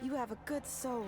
You have a good soul.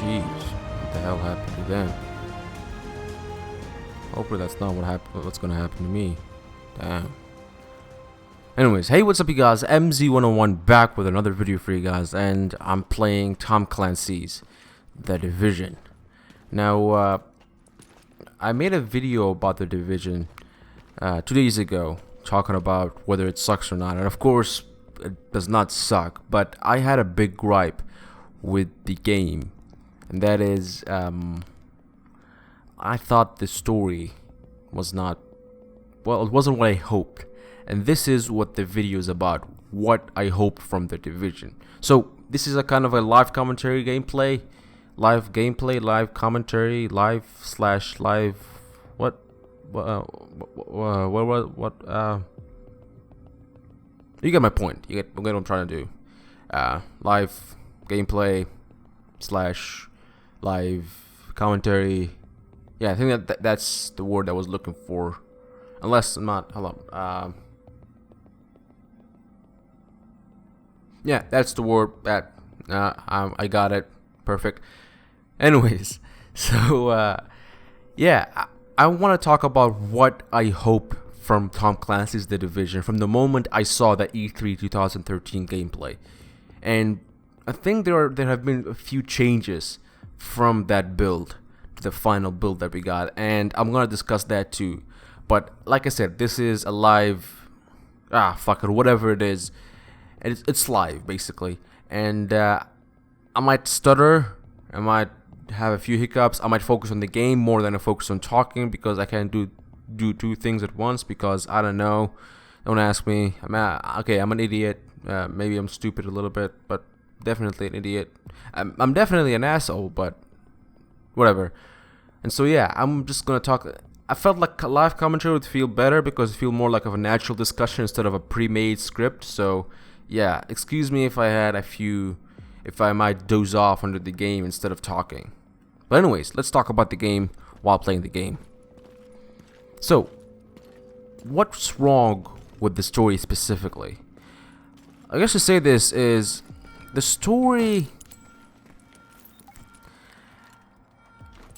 Jeez, what the hell happened to them? Hopefully that's not what's gonna happen to me. Damn. Anyways, hey, what's up you guys? MZ101 back with another video for you guys, and I'm playing Tom Clancy's The Division. Now, I made a video about The Division 2 days ago, talking about whether it sucks or not, and of course, it does not suck, but I had a big gripe with the game. And that is, I thought the story was not, well, it wasn't what I hoped. And this is what the video is about, what I hope from The Division. So, this is a kind of a live commentary gameplay, live commentary, live, what, you get my point, you get what I'm trying to do. Live gameplay / live commentary. Yeah, I think that's the word I was looking for. Unless I'm not. Hold on. Yeah, that's the word. That I got it. Perfect. Anyways, so yeah, I want to talk about what I hope from Tom Clancy's The Division from the moment I saw the E3 2013 gameplay, and I think there have been a few changes from that build to the final build that we got, and I'm gonna discuss that too. But like I said, this is a live, fuck it, whatever it is, it's live basically, and I might stutter, I might have a few hiccups, I might focus on the game more than I focus on talking, because I can't do two things at once, because I don't know. Don't ask me. I'm an idiot. Maybe I'm stupid a little bit, but definitely an idiot. I'm definitely an asshole, but whatever. And so yeah, I'm just gonna talk. I felt like a live commentary would feel better because it feel more like of a natural discussion instead of a pre-made script. So yeah, excuse me if I might doze off under the game instead of talking. But anyways, let's talk about the game while playing the game. So, what's wrong with the story specifically? I guess to say this is, the story,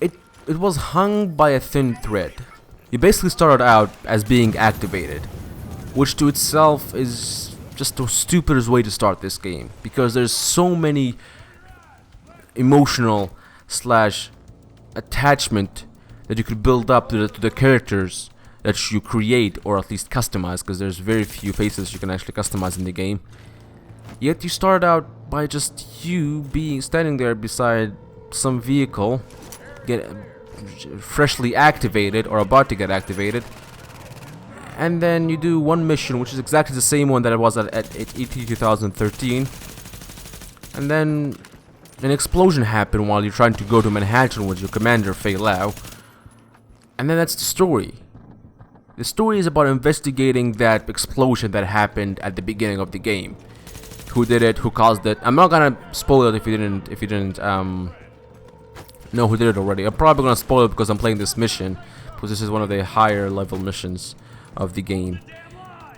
it was hung by a thin thread. You basically started out as being activated, which to itself is just the stupidest way to start this game, because there's so many emotional / attachment that you could build up to the characters that you create, or at least customize, because there's very few faces you can actually customize in the game. Yet you start out by just you being standing there beside some vehicle, get freshly activated or about to get activated, and then you do one mission, which is exactly the same one that it was at E3 2013, and then an explosion happened while you're trying to go to Manhattan with your commander Fei Lao, and then that's the story. The story is about investigating that explosion that happened at the beginning of the game. Who did it? Who caused it? I'm not gonna spoil it if you didn't know who did it already. I'm probably gonna spoil it because I'm playing this mission, because this is one of the higher level missions of the game,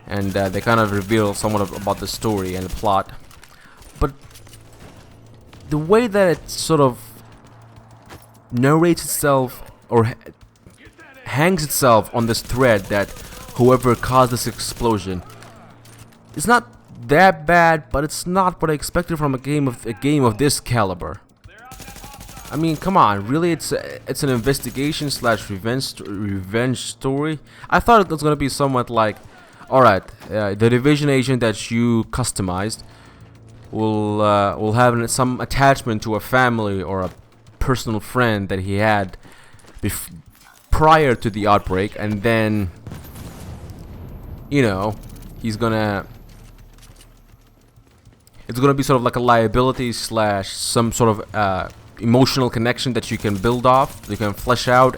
and they kind of reveal somewhat about the story and the plot. But the way that it sort of narrates itself, or hangs itself on this thread that whoever caused this explosion, it's not that bad, but it's not what I expected from a game of this caliber. I mean, come on, really? It's an investigation slash revenge story. I thought it was gonna be somewhat like, all right, the division agent that you customized will have some attachment to a family or a personal friend that he had prior to the outbreak, and then, you know, it's gonna be sort of like a liability slash some sort of emotional connection that you can build off, you can flesh out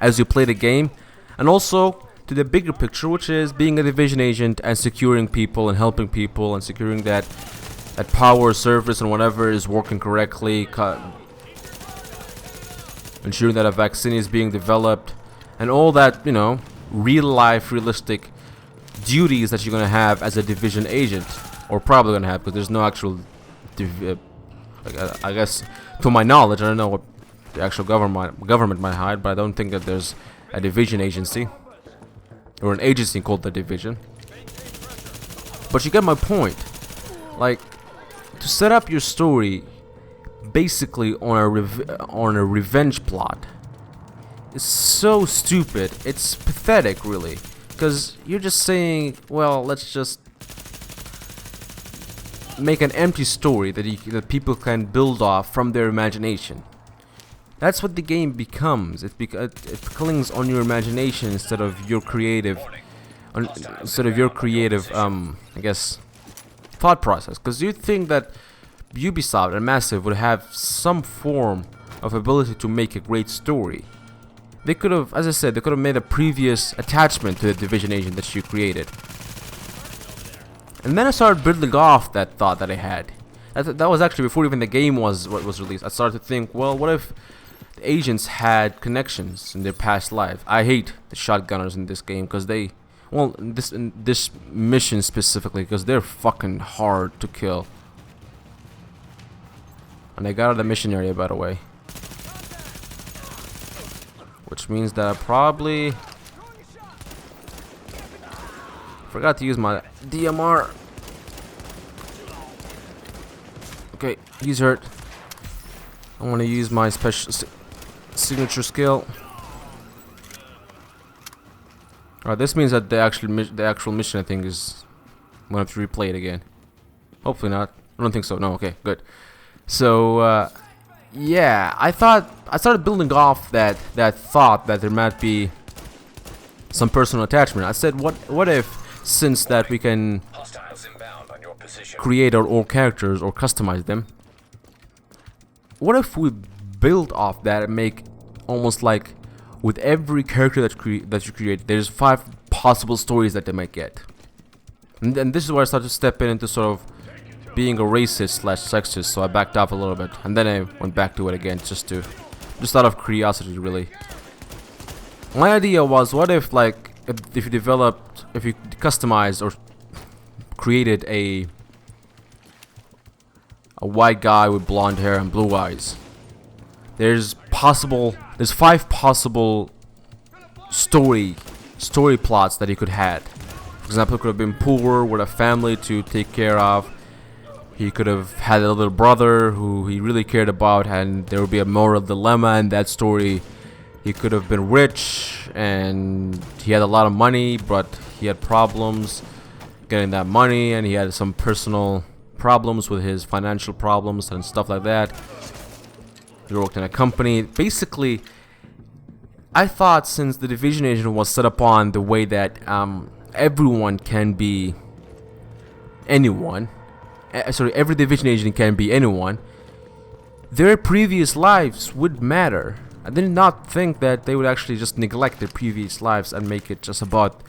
as you play the game, and also to the bigger picture, which is being a division agent and securing people and helping people and securing that power, service, and whatever is working correctly, ensuring that a vaccine is being developed, and all that, you know, real life, realistic duties that you're gonna have as a division agent, or probably gonna have, because there's no actual I guess, to my knowledge, I don't know what the actual government might hide, but I don't think that there's a division agency or an agency called the division. But you get my point. Like, to set up your story basically on a revenge plot is so stupid. It's pathetic, really, because you're just saying, well, let's just make an empty story that people can build off from their imagination. That's what the game becomes. It clings on your imagination instead of your creative, I guess, thought process. Because you think that Ubisoft and Massive would have some form of ability to make a great story. They could have, as I said, they could have made a previous attachment to the division agent that you created. And then I started building off that thought that I had. That was actually before even the game was released. I started to think, well, what if the agents had connections in their past life? I hate the shotgunners in this game because they, well, in this mission specifically, because they're fucking hard to kill. And I got out of the mission area, by the way, which means that I probably forgot to use my DMR. Okay, he's hurt. I want to use my special signature skill. Alright, this means that the actual mission, I think, is I'm gonna have to replay it again. Hopefully not. I don't think so. No. Okay, good. So yeah, I started building off that thought that there might be some personal attachment. I said, what if, since that we can create our own characters or customize them, what if we build off that and make almost like with every character that you create, there's 5 possible stories that they might get. And this is where I started to step into sort of being a racist slash sexist, so I backed off a little bit, and then I went back to it again, just out of curiosity, really. My idea was, what if, like, if you customized or created a white guy with blonde hair and blue eyes. There's 5 possible story plots that he could have. For example, he could have been poor with a family to take care of. He could have had a little brother who he really cared about, and there would be a moral dilemma in that story. He could have been rich and he had a lot of money, but he had problems getting that money, and he had some personal problems with his financial problems and stuff like that. He worked in a company. Basically, I thought, since the division agent was set upon the way that everyone can be anyone, every division agent can be anyone, their previous lives would matter. I did not think that they would actually just neglect their previous lives and make it just about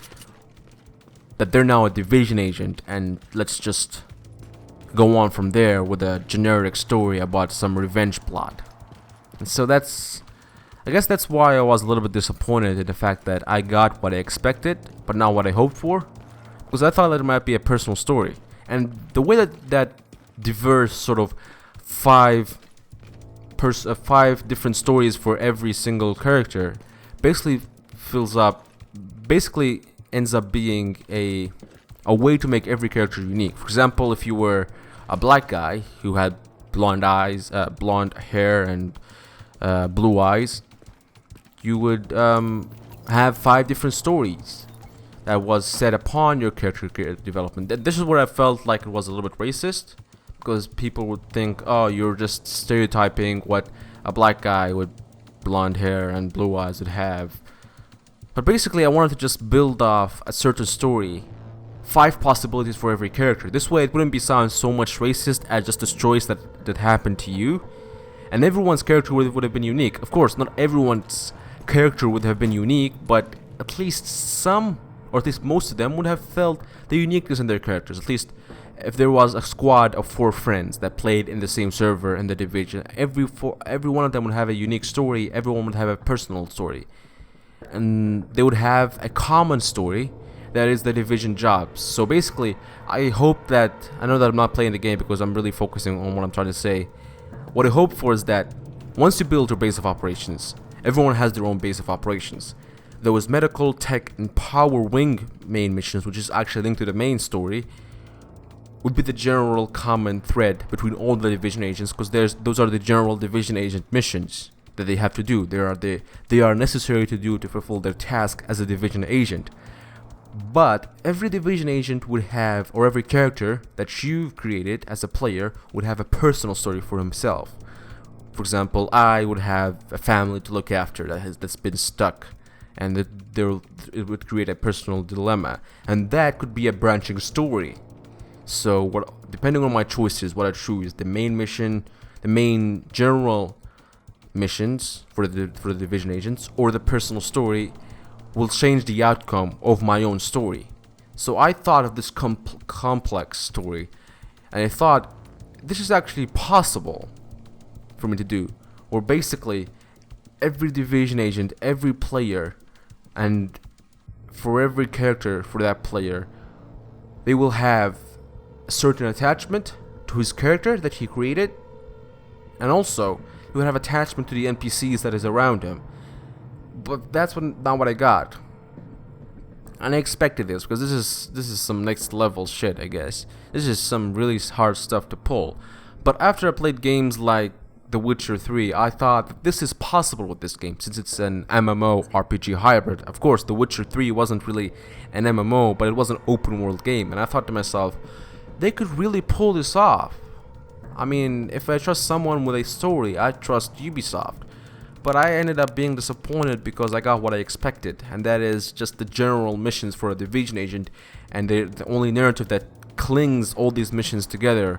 that they're now a division agent, and let's just go on from there with a generic story about some revenge plot. And so I guess that's why I was a little bit disappointed in the fact that I got what I expected, but not what I hoped for. Because I thought that it might be a personal story. And the way that diverse sort of five different stories for every single character basically ends up being a way to make every character unique. For example, if you were a black guy who had blonde hair and blue eyes, you would have 5 different stories that was set upon your character development. This is where I felt like it was a little bit racist, because people would think, oh, you're just stereotyping what a black guy with blonde hair and blue eyes would have. But basically, I wanted to just build off a certain story, 5 possibilities for every character. This way, it wouldn't sound so much racist as just a choice that happened to you. And everyone's character would have been unique. Of course, not everyone's character would have been unique, but at least some, or at least most of them, would have felt the uniqueness in their characters. At least if there was a squad of 4 friends that played in the same server in the division, every one of them would have a unique story. Everyone would have a personal story, and they would have a common story, that is the division jobs. So basically, I know that I'm not playing the game because I'm really focusing on what I'm trying to say. What I hope for is that once you build your base of operations, everyone has their own base of operations. Those medical, tech, and power wing main missions, which is actually linked to the main story, would be the general common thread between all the division agents, because those are the general division agent missions that they have to do. They are necessary to do to fulfill their task as a division agent. But every division agent would have, or every character that you've created as a player would have a personal story for himself. For example, I would have a family to look after that's been stuck, and it would create a personal dilemma, and that could be a branching story. So depending on my choices, what I choose, the main mission, the main general missions for the division agents, or the personal story, will change the outcome of my own story. So I thought of this complex story, and I thought this is actually possible for me to do. Or basically, every division agent, every player, and for every character for that player, they will have a certain attachment to his character that he created, and also he will have attachment to the NPCs that is around him. But that's not what I got, and I expected this, because this is some next level shit, I guess. This is some really hard stuff to pull. But after I played games like The Witcher 3, I thought that this is possible with this game, since it's an MMO RPG hybrid. Of course, The Witcher 3 wasn't really an MMO, but it was an open world game, and I thought to myself, they could really pull this off. I mean, if I trust someone with a story, I trust Ubisoft. But I ended up being disappointed because I got what I expected, and that is just the general missions for a division agent, and the only narrative that clings all these missions together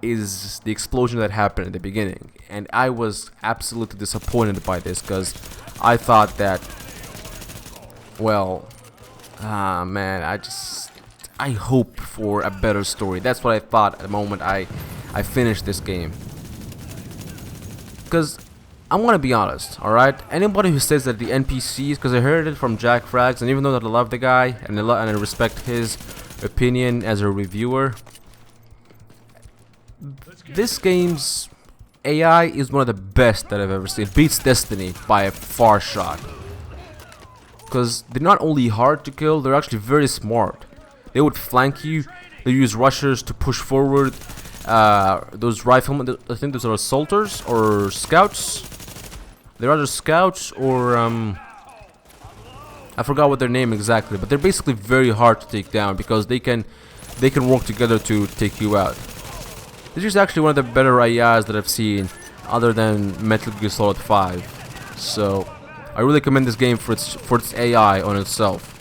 is the explosion that happened at the beginning. And I was absolutely disappointed by this, because I thought that, well, man, I hope for a better story. That's what I thought at the moment I finished this game. Because I'm gonna be honest, alright? Anybody who says that the NPCs, because I heard it from Jack Frags, and even though that I love the guy and I respect his opinion as a reviewer, this game's AI is one of the best that I've ever seen. It beats Destiny by a far shot. Because they're not only hard to kill, they're actually very smart. They would flank you, they use rushers to push forward. Those riflemen, I think those are assaulters or scouts. They're either scouts or I forgot what their name exactly, but they're basically very hard to take down because they can work together to take you out. This is actually one of the better AIs that I've seen, other than Metal Gear Solid 5. So I really commend this game for its AI on itself.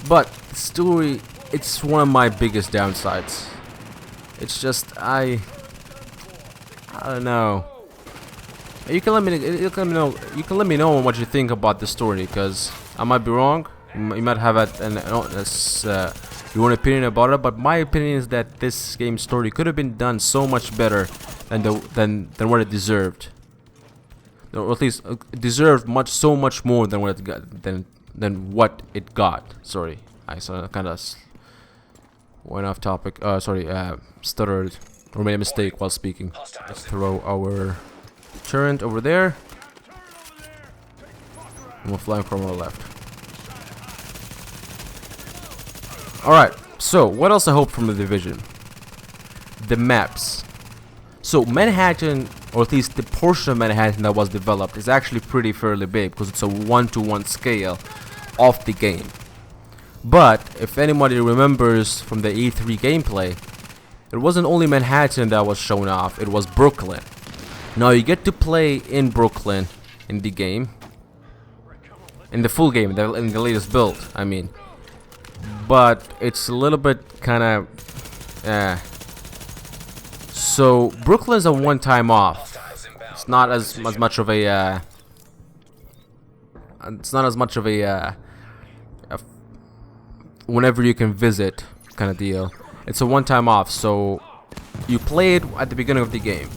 But the story, it's one of my biggest downsides. It's just I don't know. You can let me know what you think about the story, because I might be wrong. You might have your own opinion about it, but my opinion is that this game's story could have been done so much better than what it deserved. Or at least it deserved so much more than what it got than what it got. Sorry, I kind of went off topic. Stuttered or made a mistake while speaking. Let's throw our turret over there. And we're flying from our left. Alright, so what else I hope from the Division? The maps. So Manhattan, or at least the portion of Manhattan that was developed, is actually fairly big because it's a 1-to-1 scale of the game. But if anybody remembers from the E3 gameplay, it wasn't only Manhattan that was shown off, it was Brooklyn. Now you get to play in Brooklyn in the game. In the full game, in the latest build, I mean. But it's a little bit kind of... So Brooklyn's a one-time off. It's not as much of a... it's not as much of a whenever you can visit kind of deal. It's a one-time off, so you play it at the beginning of the game.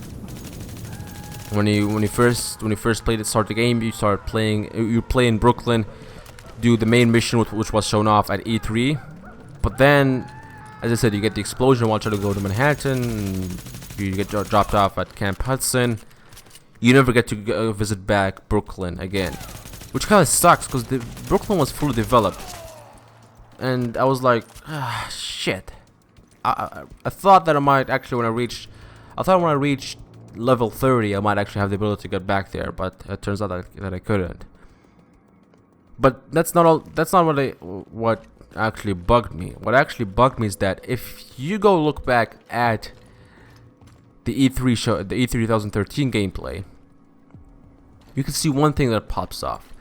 When you first played it, start the game, you play in Brooklyn, do the main mission which was shown off at E3. But then, as I said, you get the explosion while trying to go to Manhattan. You get dropped off at Camp Hudson. You never get to visit back Brooklyn again, which kind of sucks because Brooklyn was fully developed. And I was like, shit. I thought that I might actually when I reached level 30 I might actually have the ability to get back there, but it turns out that I couldn't. But that's not what actually bugged me. What actually bugged me is that if you go look back at the E3 show, the E3 2013 gameplay, you can see one thing that pops off.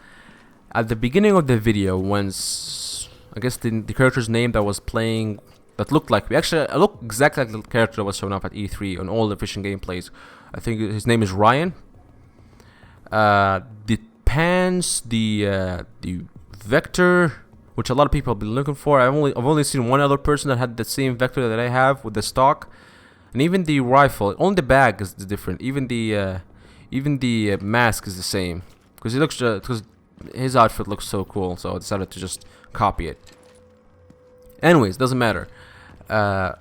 At the beginning of the video, once I guess the character's name that was playing, that looked like me. Actually, I look exactly like the character that was shown off at E3 on all the fishing gameplays. I think his name is Ryan. The pants, the vector, which a lot of people have been looking for. I've only seen one other person that had the same vector that I have with the stock, and even the rifle. Only the bag is different. Even the mask is the same because because his outfit looks so cool. So I decided to just copy it. Anyways, doesn't matter. At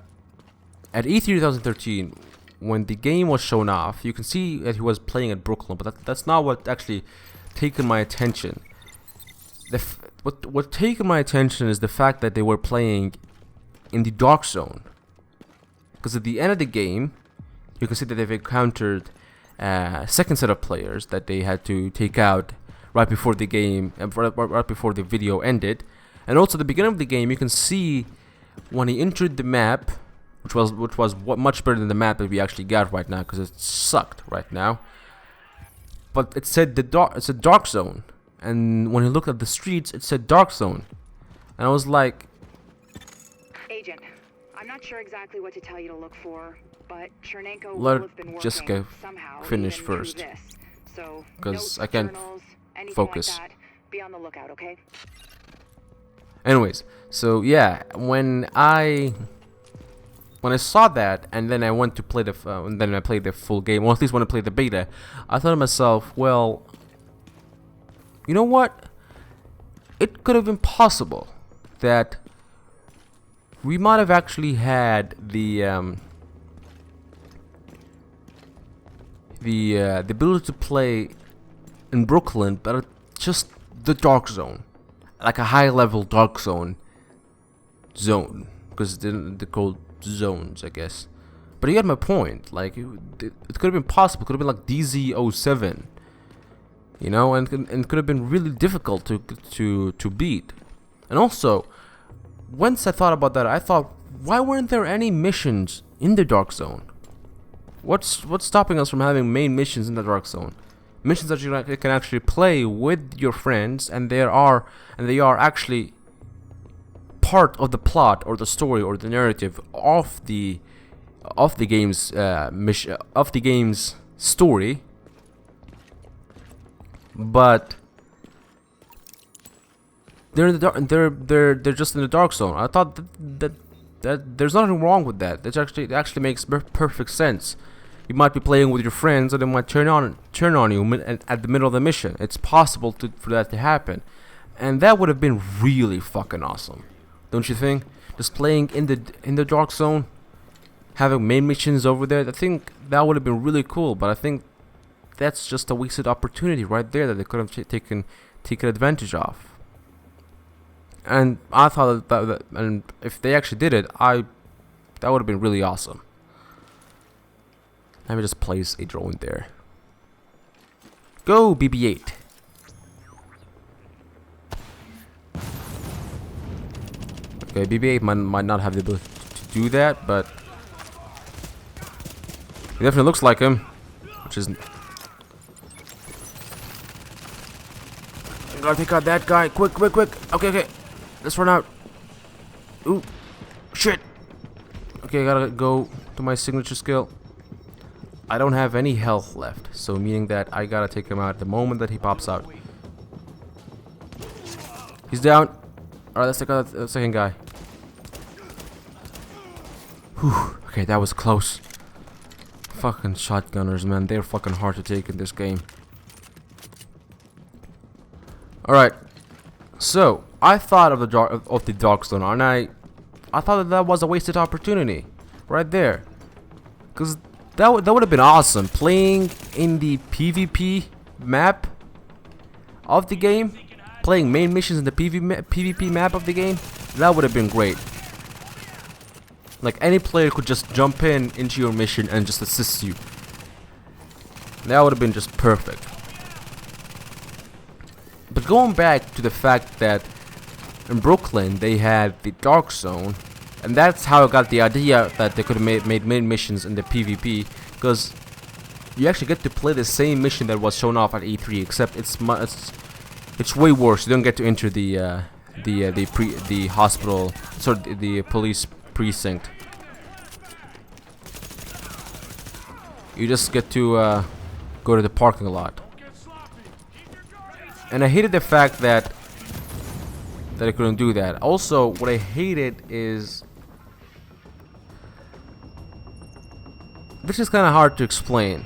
E3 2013, when the game was shown off, you can see that he was playing at Brooklyn, but that's not what actually taken my attention. What taken my attention is the fact that they were playing in the dark zone. Because at the end of the game, you can see that they've encountered a second set of players that they had to take out right before the game, right before the video ended. And also at the beginning of the game, you can see when he entered the map, which was much better than the map that we actually got right now, because it sucked right now. But it said it's a dark zone, and when you looked at the streets, it said dark zone, and I was like, Agent, I'm not sure exactly what to tell you to look for, but Chernenko let will have been Jessica somehow finish even through first, this. So because notes, I can't journals, anything focus. Like that, be on the lookout, okay? Anyways, so yeah, when I saw that, and then I went to play and then I played the full game, or at least when I played the beta, I thought to myself, well, you know what? It could have been possible that we might have actually had the ability to play in Brooklyn, but just the dark zone, like a high-level dark zone, because they're called zones, I guess. But you get my point. Like it could have been possible. It could have been like DZ07, you know, and could have been really difficult to beat. And also, once I thought about that, I thought, why weren't there any missions in the dark zone? What's stopping us from having main missions in the dark zone? Missions that you can actually play with your friends, and they are actually part of the plot or the story or the narrative of the game's story. But they're in the dark, they're just in the dark zone. I thought that there's nothing wrong with that. It actually makes perfect sense. You might be playing with your friends, and they might turn on you at the middle of the mission. It's possible for that to happen, and that would have been really fucking awesome, don't you think? Just playing in the dark zone, having main missions over there. I think that would have been really cool. But I think that's just a wasted opportunity right there that they could have taken advantage of. And I thought that and if they actually did it, that would have been really awesome. Let me just place a drone there. Go BB-8. Okay, BB-8 might not have the ability to do that, but he definitely looks like him, which is. I gotta take out that guy, quick! Okay, let's run out. Ooh, shit. Okay, I gotta go to my signature skill. I don't have any health left, so meaning that I gotta take him out the moment that he pops out. He's down. Alright, let's take out the second guy. Whew. Okay, that was close. Fucking shotgunners, man. They're fucking hard to take in this game. Alright. So, I thought of the dark zone, and I thought that was a wasted opportunity. Right there. Because that would have been awesome. Playing in the PvP map of the game. Playing main missions in the PvP map of the game. That would have been great. Like, any player could just jump into your mission and just assist you. That would have been just perfect. But going back to the fact that in Brooklyn they had the dark zone, and that's how I got the idea that they could have made main missions in the PvP, because you actually get to play the same mission that was shown off at E3, except it's way worse. You don't get to enter the hospital, sorry, the police precinct. You just get to go to the parking lot. And I hated the fact that I couldn't do that. Also, what I hated is, this is kind of hard to explain.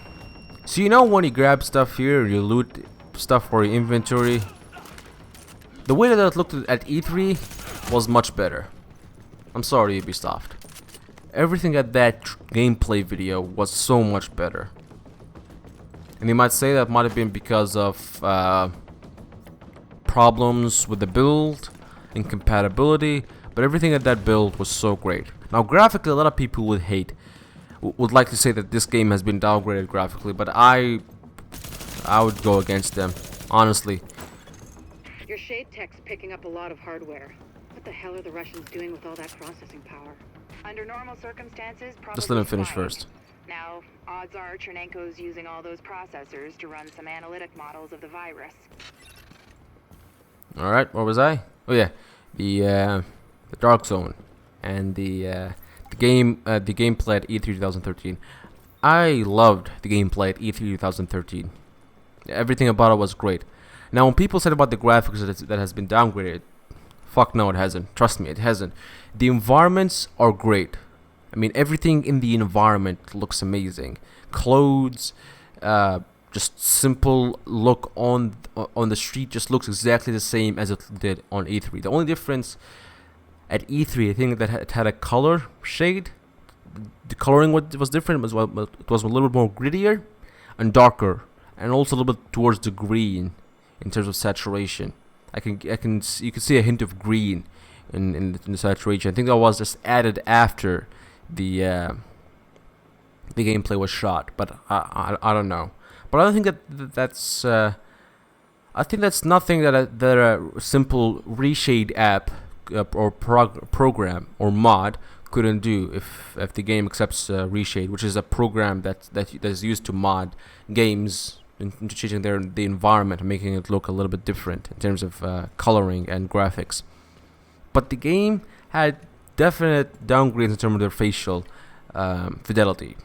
So you know when you grab stuff here, you loot stuff for your inventory. The way that it looked at E3 was much better. I'm sorry, Ubisoft. Everything at that gameplay video was so much better. And you might say that might have been because of problems with the build, incompatibility, but everything at that build was so great. Now graphically, a lot of people would like to say that this game has been downgraded graphically, but I would go against them, honestly. Your shade tech's picking up a lot of hardware. What the hell are the Russians doing with all that processing power? Under normal circumstances, probably Just let him finish spying. first. Now, odds are Chernenko's using all those processors to run some analytic models of the virus. Alright, where was I? Oh yeah, the dark zone and the gameplay at E3 2013. I loved the gameplay at E3 2013. Everything about it was great. Now, when people said about the graphics that has been downgraded, fuck no, it hasn't. Trust me, it hasn't. The environments are great. I mean, everything in the environment looks amazing. Clothes, just simple look on the street just looks exactly the same as it did on E3. The only difference at E3, I think that it had a color shade. The coloring was different. It was a little bit more grittier and darker, and also a little bit towards the green in terms of saturation. You can see a hint of green in the saturation. I think that was just added after the gameplay was shot, but I don't know. But I think that's I think that's nothing that a simple reshade app or program or mod couldn't do if the game accepts reshade, which is a program that is used to mod games into changing the environment and making it look a little bit different in terms of coloring and graphics. But the game had definite downgrades in terms of their facial fidelity.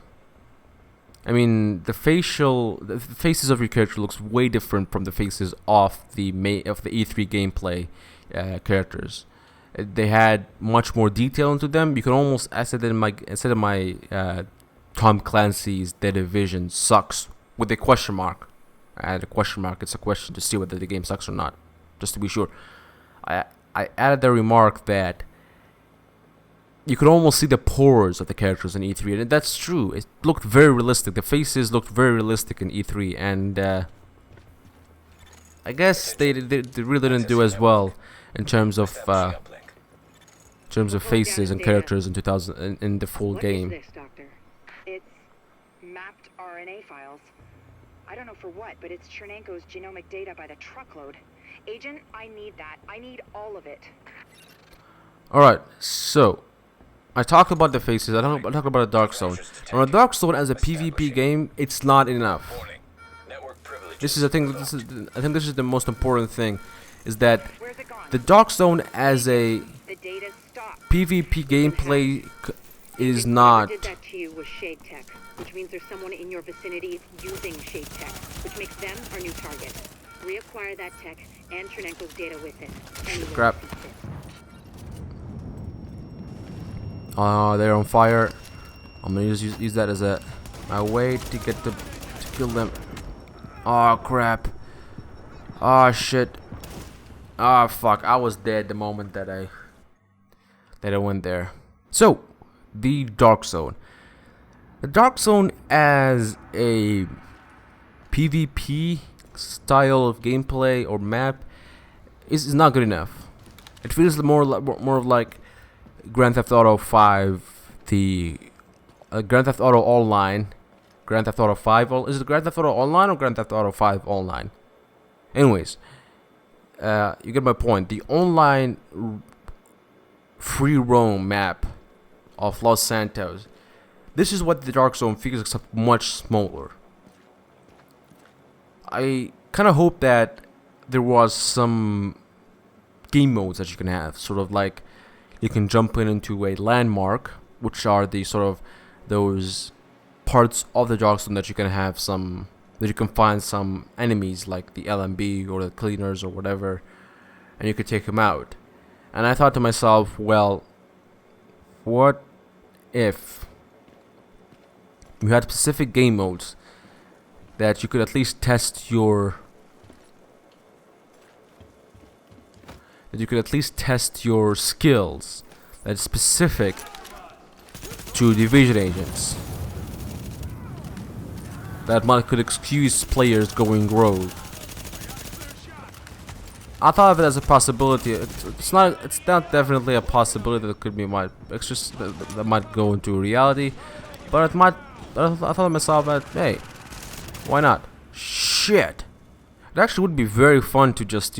I mean, the faces of your character looks way different from the faces of the E3 gameplay characters. They had much more detail into them. You can almost, I said in my Tom Clancy's The Division sucks with a question mark. I added a question mark. It's a question to see whether the game sucks or not, just to be sure. I added the remark that you could almost see the pores of the characters in E3, and that's true. It looked very realistic. The faces looked very realistic in E3, and I guess they really didn't do as well in terms of faces and characters in 2000 in the full game. What is this, Doctor? It's mapped RNA files. I don't know for what, but it's Chernenko's genomic data by the truckload. Agent, I need that. I need all of it. Alright, so I talked about the faces. I talked about the Dark Zone. On a Dark Zone as a PvP game, it's not enough. This is I think this is the most important thing, is that the Dark Zone as a PvP gameplay is not. Did that to you with Shade Tech, which means there's someone in your vicinity using Shade Tech, which makes them our new target. Reacquire that tech and Chernenko's data with it. Anywhere Crap. you see fit. They're on fire. I'm gonna use that as my way to get to kill them. Oh crap. Oh shit. Oh fuck. I was dead the moment that I went there. So, the Dark Zone. The Dark Zone as a PvP style of gameplay or map is not good enough. It feels more of like Grand Theft Auto 5, the Grand Theft Auto Online, Grand Theft Auto 5. Is it Grand Theft Auto Online or Grand Theft Auto 5 Online? Anyways, you get my point. The online free roam map of Los Santos. This is what the Dark Zone feels, except much smaller. I kind of hope that there was some game modes that you can have, sort of like you can jump into a landmark, which are the sort of those parts of the Dark Zone that you can have that you can find some enemies like the LMB or the cleaners or whatever, and you could take them out. And I thought to myself, well, what if you had specific game modes that you could at least test your skills that's specific to Division agents, that could excuse players going rogue. I thought of it as a possibility. It's not definitely a possibility that could be it's just that might go into reality, but it might. I thought to myself that, hey, why not? Shit, it actually would be very fun to just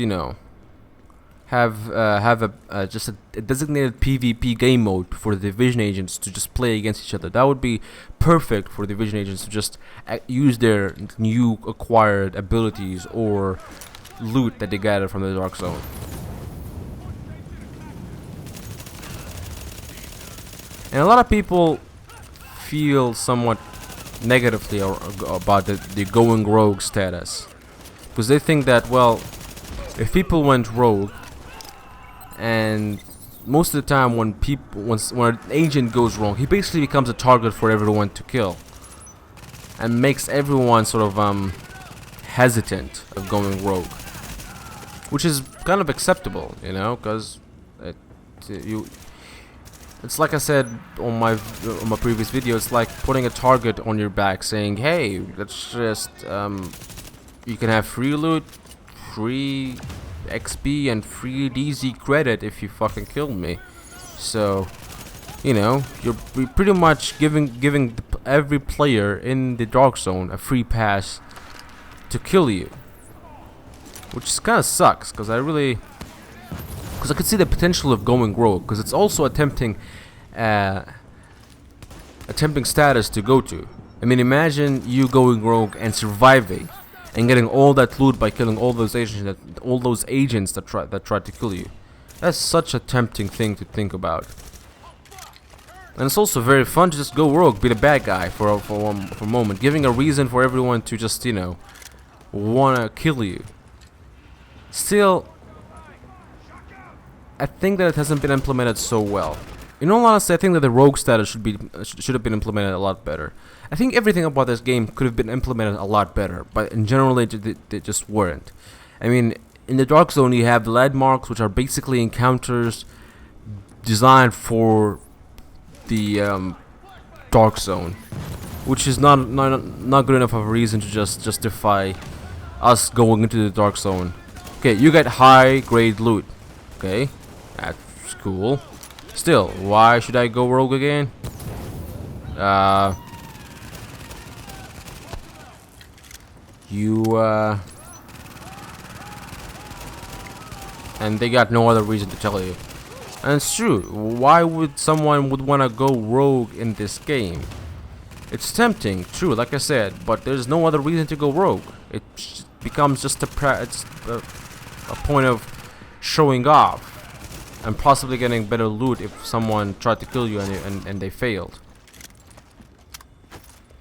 have just a designated PvP game mode for the Division agents to just play against each other. That would be perfect for Division agents to just use their new acquired abilities or loot that they gathered from the Dark Zone. And a lot of people feel somewhat negatively about the going rogue status, because they think that, well, if people went rogue, and most of the time when an agent goes wrong, he basically becomes a target for everyone to kill, and makes everyone sort of hesitant of going rogue, which is kind of acceptable, because it's like I said on my previous video. It's like putting a target on your back, saying, "Hey, let's just you can have free loot, free XP, and free DZ credit if you fucking kill me." So, you're pretty much giving every player in the Dark Zone a free pass to kill you, which kind of sucks, because I could see the potential of going rogue, because it's also a tempting status to go to. I mean, imagine you going rogue and surviving and getting all that loot by killing all those agents that tried to kill you. That's such a tempting thing to think about. And it's also very fun to just go rogue, be the bad guy for a moment, giving a reason for everyone to just wanna kill you. Still, I think that it hasn't been implemented so well. In all honesty, I think that the rogue status should have been implemented a lot better. I think everything about this game could have been implemented a lot better, but in general, they just weren't. I mean, in the Dark Zone, you have the landmarks, which are basically encounters designed for the Dark Zone, which is not good enough of a reason to just justify us going into the Dark Zone. Okay, you get high grade loot. Okay, that's cool. Still, why should I go rogue again? And they got no other reason to tell you. And it's true. Why would someone wanna go rogue in this game? It's tempting, true, like I said, but there's no other reason to go rogue. It becomes just a point of showing off and possibly getting better loot if someone tried to kill you and they failed.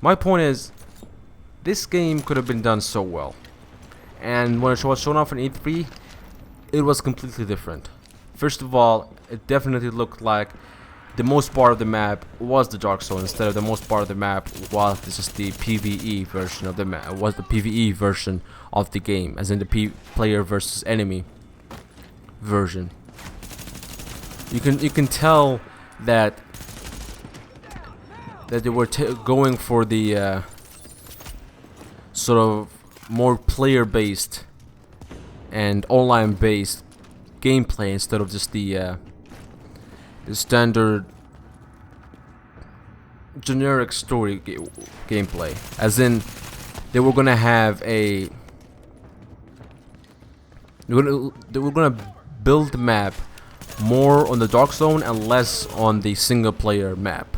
My point is, this game could have been done so well, and when it was shown off in E3, it was completely different. First of all, it definitely looked like the most part of the map was the Dark Zone instead of the most part of the map was just the PvE version of the map. Was the PvE version of the game, as in the player versus enemy version. You can tell that they were going for the sort of more player-based and online-based gameplay instead of just the standard generic story gameplay. As in, they were gonna have a they were gonna build the map more on the Dark Zone and less on the single player map,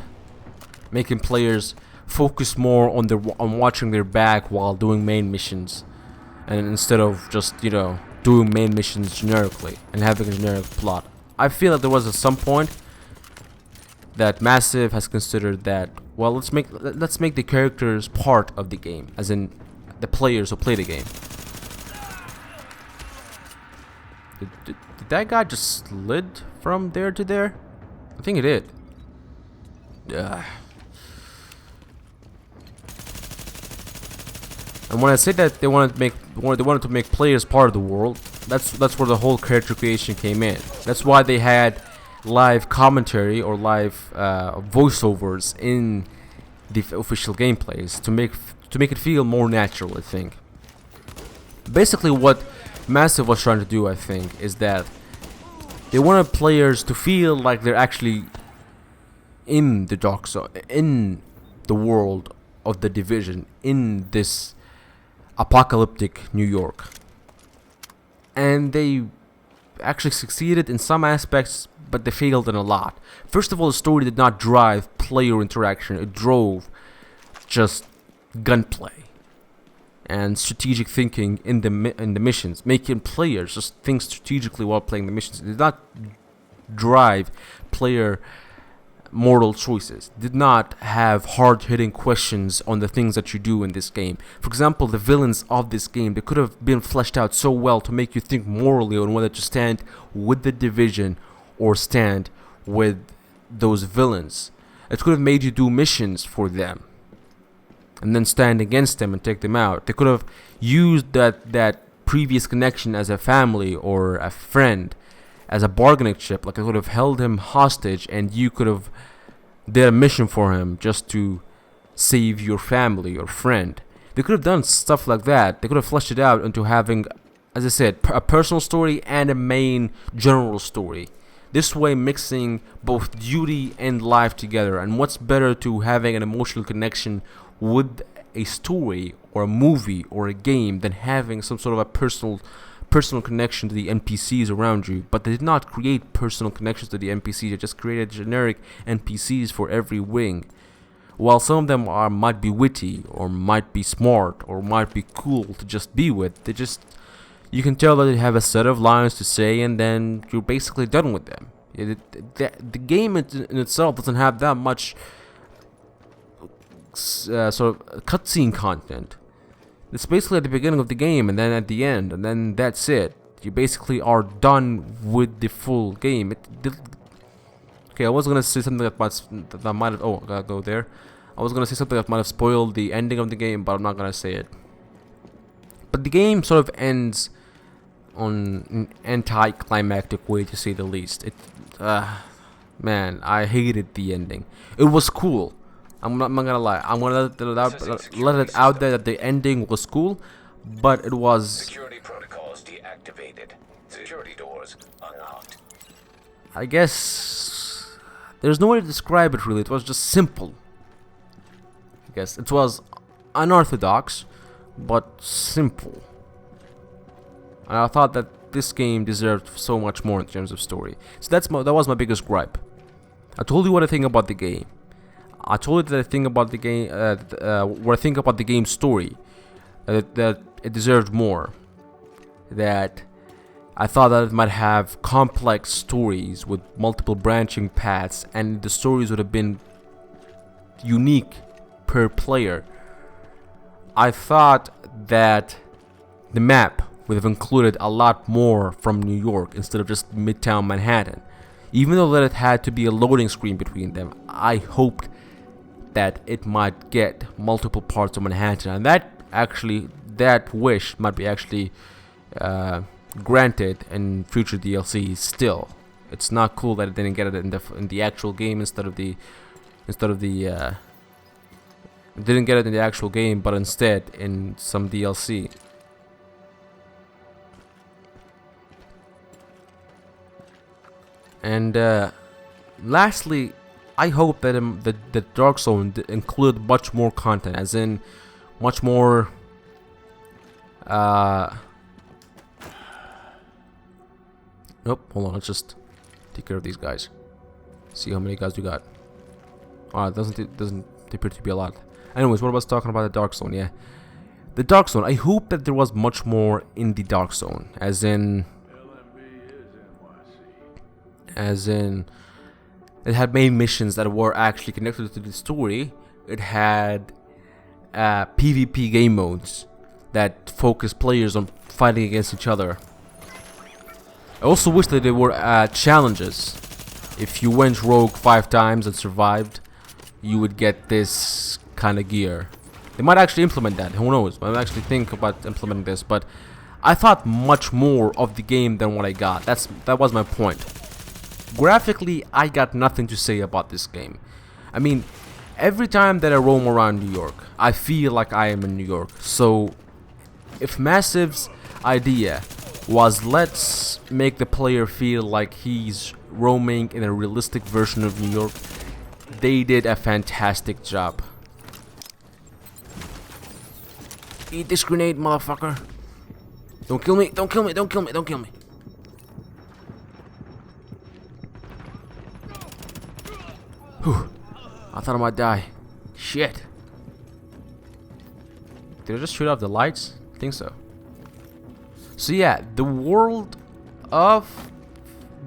making players focus more on watching their back while doing main missions, and instead of just doing main missions generically and having a generic plot. I feel that there was at some point that Massive has considered that, well, let's make the characters part of the game, as in the players who play the game. Did that guy just slid from there to there? I think it did. And when I say that they wanted to make players part of the world, that's where the whole character creation came in. That's why they had live commentary or live voiceovers in the official gameplays to make it feel more natural, I think. Basically, what Massive was trying to do, I think, is that they wanted players to feel like they're actually in the Dark Zone, in the world of the Division, in this apocalyptic New York. And they actually succeeded in some aspects, but they failed in a lot. First of all, the story did not drive player interaction. It drove just gunplay and strategic thinking in the missions, making players just think strategically while playing the missions. It did not drive player moral choices. It did not have hard-hitting questions on the things that you do in this game. For example, the villains of this game, they could have been fleshed out so well to make you think morally on whether to stand with the Division or stand with those villains. It could have made you do missions for them and then stand against them and take them out. They could have used that previous connection as a family or a friend as a bargaining chip. Like, I could have held him hostage and you could have did a mission for him just to save your family or friend. They could have done stuff like that. They could have fleshed it out into having, as I said, a personal story and a main general story. This way, mixing both duty and life together. And what's better to having an emotional connection with a story or a movie or a game than having some sort of a personal connection to the NPCs around you? But they did not create personal connections to the NPCs. They just created generic NPCs for every wing. While some of them might be witty or might be smart or might be cool to just be with, you can tell that they have a set of lines to say and then you're basically done with them. The game in itself doesn't have that much sort of cutscene content. It's basically at the beginning of the game and then at the end, and then that's it. You basically are done with the full game. Okay, I was gonna say something that might have. Oh, I gotta go there. I was gonna say something that might have spoiled the ending of the game, but I'm not gonna say it. But the game sort of ends on an anticlimactic way, to say the least. Man, I hated the ending. It was cool. I'm not gonna lie. I'm gonna let it out there that the ending was cool, but it was. Security protocols deactivated. Security doors unlocked. I guess there's no way to describe it really. It was just simple. I guess it was unorthodox, but simple. And I thought that this game deserved so much more in terms of story. So that was my biggest gripe. I told you what I think about the game. I told you that I think about the game. What I think about the game's story. That it deserved more. That I thought that it might have complex stories with multiple branching paths, and the stories would have been unique per player. I thought that the map would have included a lot more from New York instead of just Midtown Manhattan. Even though that it had to be a loading screen between them, I hoped that it might get multiple parts of Manhattan, and that wish might be actually granted in future DLCs. Still, it's not cool that it didn't get it in the actual game instead of the it didn't get it in the actual game, but instead in some DLC. And lastly, I hope that the Dark Zone include much more content, as in much more. Nope. Hold on. Let's just take care of these guys. See how many guys we got. It doesn't appear to be a lot. Anyways, what was talking about the Dark Zone? Yeah, the Dark Zone. I hope that there was much more in the Dark Zone, as in it had main missions that were actually connected to the story. It had PvP game modes that focus players on fighting against each other. I also wish that there were challenges. If you went rogue 5 times and survived, you would get this kind of gear. They might actually implement that. Who knows? I might actually think about implementing this. But I thought much more of the game than what I got. That was my point. Graphically, I got nothing to say about this game. I mean, every time that I roam around New York, I feel like I am in New York. So, if Massive's idea was let's make the player feel like he's roaming in a realistic version of New York, they did a fantastic job. Eat this grenade, motherfucker. Don't kill me, don't kill me, don't kill me, don't kill me. Whew. I thought I might die. Shit. Did I just shoot off the lights? I think so. So yeah, the world of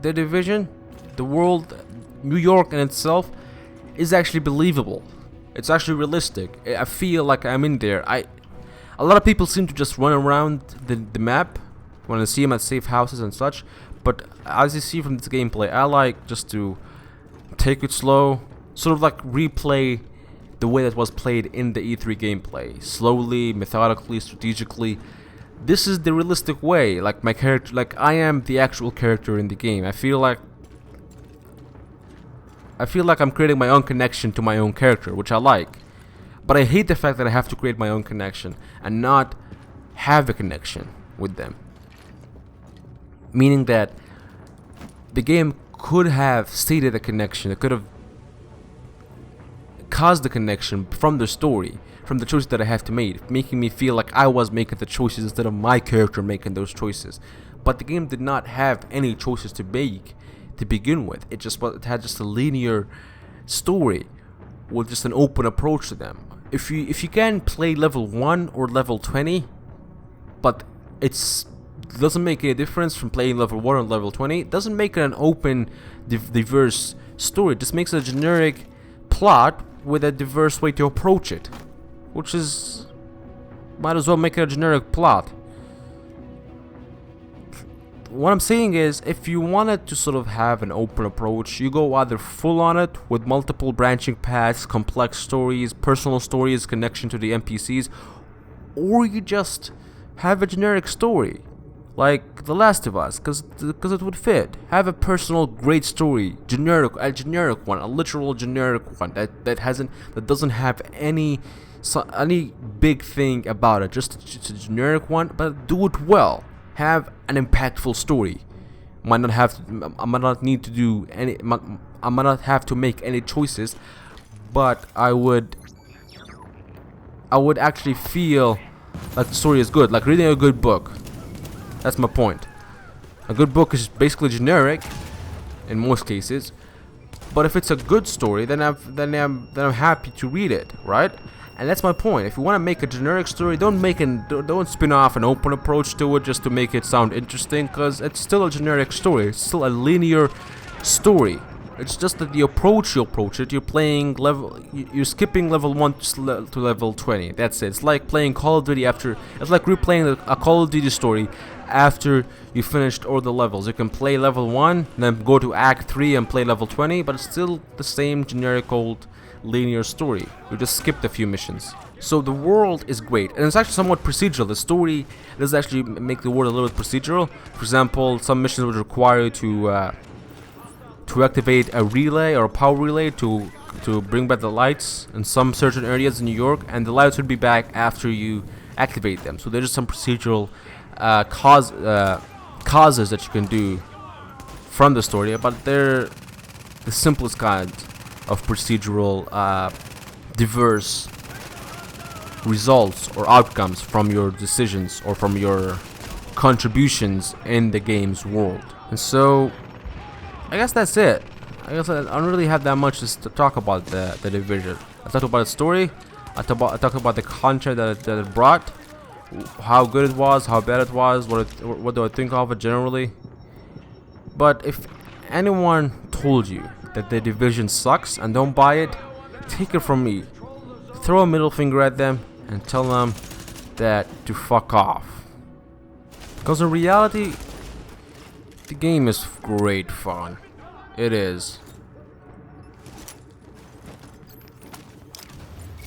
The Division, the world, New York in itself, is actually believable. It's actually realistic. I feel like I'm in there. A lot of people seem to just run around the map when I see them at safe houses and such. But as you see from this gameplay, I like just to take it slow, sort of like replay the way that was played in the E3 gameplay. Slowly, methodically, strategically. This is the realistic way. Like my character, like I am the actual character in the game. I feel like I'm creating my own connection to my own character, which I like. But I hate the fact that I have to create my own connection and not have a connection with them. Meaning that the game could have stated a connection. It could have caused the connection from the story, from the choices that I have to make, making me feel like I was making the choices instead of my character making those choices. But the game did not have any choices to make to begin with. It had just a linear story with just an open approach to them. If you can play level 1 or level 20, but it doesn't make any difference from playing level 1 or level 20. It doesn't make it an open, diverse story. It just makes it a generic plot with a diverse way to approach it, which is, might as well make it a generic plot. what I'm saying is, if you wanted to sort of have an open approach, you go either full on it with multiple branching paths, complex stories, personal stories, connection to the NPCs, or you just have a generic story, like The Last of Us, because it would fit. Have a personal, great story, a generic one, a literal generic one that doesn't have any big thing about it. Just a generic one, but do it well. Have an impactful story. I might not have to make any choices, but I would actually feel that the story is good, like reading a good book. That's my point. A good book is basically generic in most cases, but if it's a good story, then I'm happy to read it, right? And that's my point. If you want to make a generic story, don't spin off an open approach to it just to make it sound interesting, because it's still a generic story. It's still a linear story. It's just that the approach you approach it, you're skipping level 1 to level 20. That's it. It's like playing Call of Duty it's like replaying a Call of Duty story after you finished all the levels. You can play level 1, then go to Act 3 and play level 20, but it's still the same generic old linear story. You just skipped a few missions. So the world is great, and it's actually somewhat procedural. The story does actually make the world a little bit procedural. For example, some missions would require you to activate a relay or a power relay to bring back the lights in some certain areas in New York, and the lights would be back after you activate them. So there's just some procedural causes that you can do from the story, but they're the simplest kind of procedural diverse results or outcomes from your decisions or from your contributions in the game's world. And so I guess that's it. I guess I don't really have that much to talk about the Division. I talked about the story, I talked about the content that it brought, how good it was, how bad it was, what do I think of it generally. But if anyone told you that the Division sucks and don't buy it, take it from me. Throw a middle finger at them and tell them that to fuck off. Because in reality, the game is great fun. It is.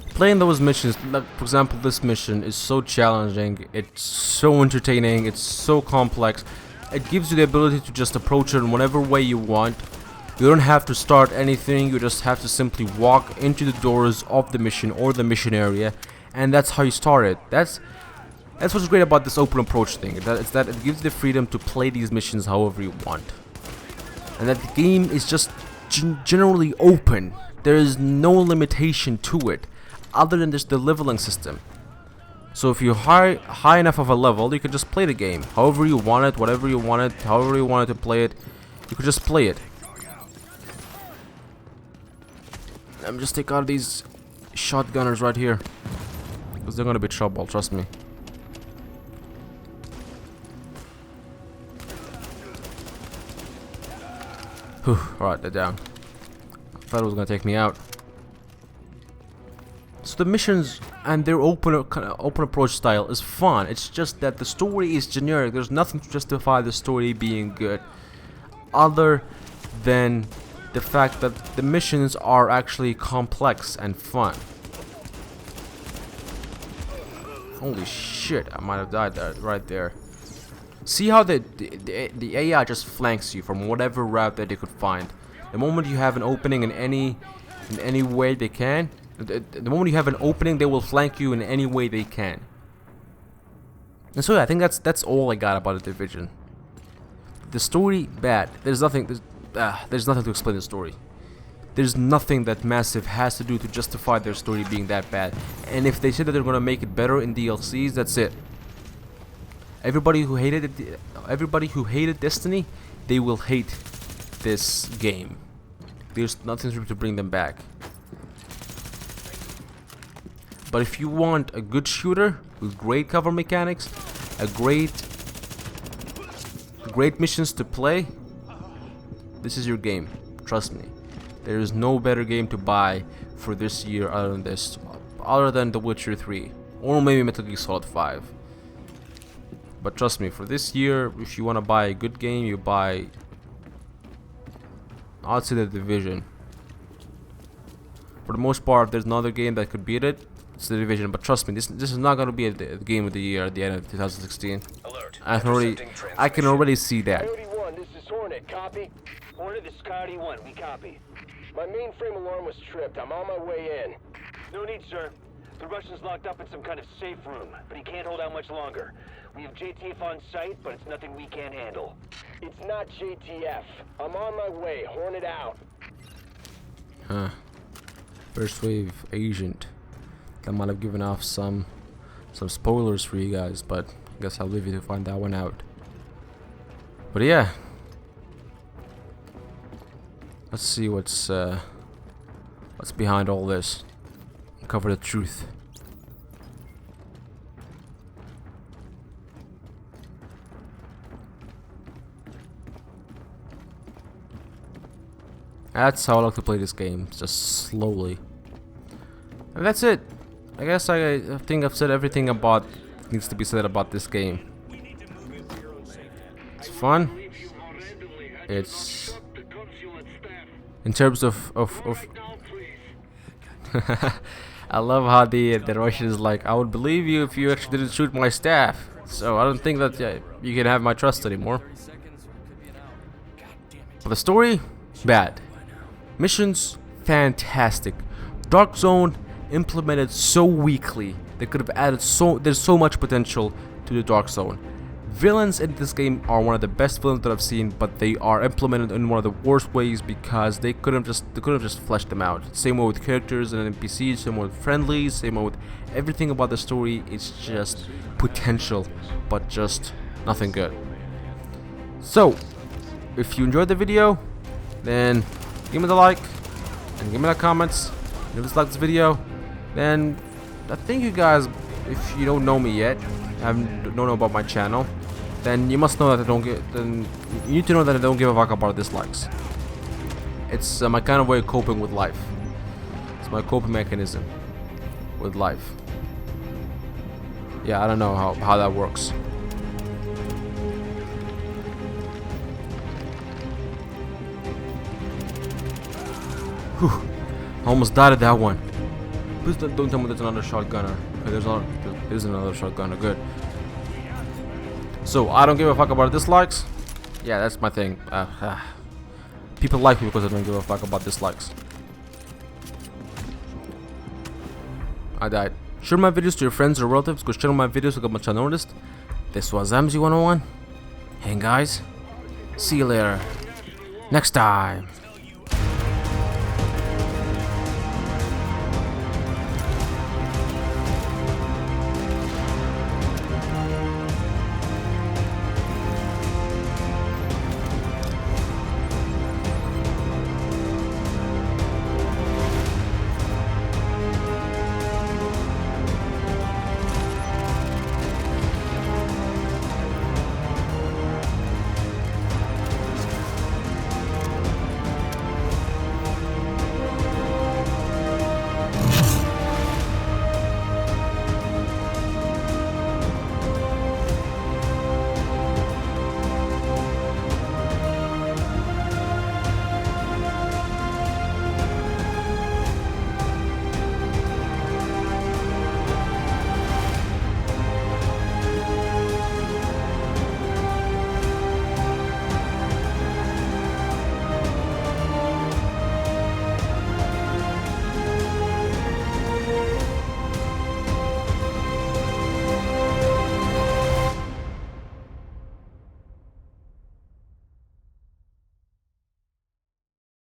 Playing those missions, like for example this mission, is so challenging, it's so entertaining, it's so complex. It gives you the ability to just approach it in whatever way you want. You don't have to start anything, you just have to simply walk into the doors of the mission or the mission area, and that's how you start it. That's what's great about this open approach thing. It's that it gives you the freedom to play these missions however you want. And that the game is just generally open. There is no limitation to it other than just the leveling system. So if you're high enough of a level, you can just play the game however you want it, whatever you want it, however you wanted to play it, you could just play it. Let me just take out these shotgunners right here, because they're gonna be trouble, trust me. Whew, alright, they're down. I thought it was gonna take me out. So the missions and their open approach style is fun. It's just that the story is generic. There's nothing to justify the story being good, other than the fact that the missions are actually complex and fun. Holy shit! I might have died there, right there. See how the AI just flanks you from whatever route that they could find. The moment you have an opening in any way they can, the moment you have an opening, they will flank you in any way they can. And so yeah, I think that's all I got about the Division. The story, bad. There's nothing to explain the story. There's nothing that Massive has to do to justify their story being that bad. And if they say that they're gonna make it better in DLCs, that's it. Everybody who hated Destiny, they will hate this game. There's nothing to bring them back. But if you want a good shooter with great cover mechanics, great missions to play, this is your game. Trust me. There is no better game to buy for this year other than this, other than The Witcher 3 or maybe Metal Gear Solid 5. But trust me, for this year, if you want to buy a good game, you buy, I'd say, The Division. For the most part, there's another game that could beat it. It's The Division, but trust me, this is not gonna be a game of the year at the end of 2016. Alert. I can already see that. Coyote 1, this is Hornet, copy? Hornet, this is Coyote 1, we copy. My mainframe alarm was tripped. I'm on my way in. No need, sir. The Russian's locked up in some kind of safe room, but he can't hold out much longer. We have JTF on site, but it's nothing we can't handle. It's not JTF. I'm on my way. Hornet out. Huh. First wave agent. I might have given off some spoilers for you guys, but I guess I'll leave you to find that one out. But yeah, let's see what's behind all this. Uncover the truth. That's how I like to play this game, just slowly. And that's it. I guess I think I've said everything about needs to be said about this game. It's fun. It's in terms of I love how the Russian is like, I would believe you if you actually didn't shoot my staff. So I don't think that you can have my trust anymore. But the story, bad. Missions, fantastic. Dark Zone implemented so weakly. They could have added there's so much potential to the Dark Zone. Villains in this game are one of the best villains that I've seen, but they are implemented in one of the worst ways because they could have just fleshed them out. Same way with characters and NPCs, same way with friendlies, same way with everything about the story. It's just potential, but just nothing good. So, if you enjoyed the video, then give me the like and give me the comments. If you dislike this video, then I think you guys, if you don't know me yet, don't know about my channel, then you must know that then you need to know that I don't give a fuck about dislikes. It's my kind of way of coping with life. It's my coping mechanism with life. Yeah, I don't know how that works. Whew. Almost died at that one. Please don't tell me there's another shotgunner. Okay, there's another shotgunner. Good. So I don't give a fuck about dislikes. Yeah, that's my thing. People like me because I don't give a fuck about dislikes. I died. Share my videos to your friends or relatives. Go share my videos to get my channel noticed. This was MZ101. Hey guys, see you later. Next time.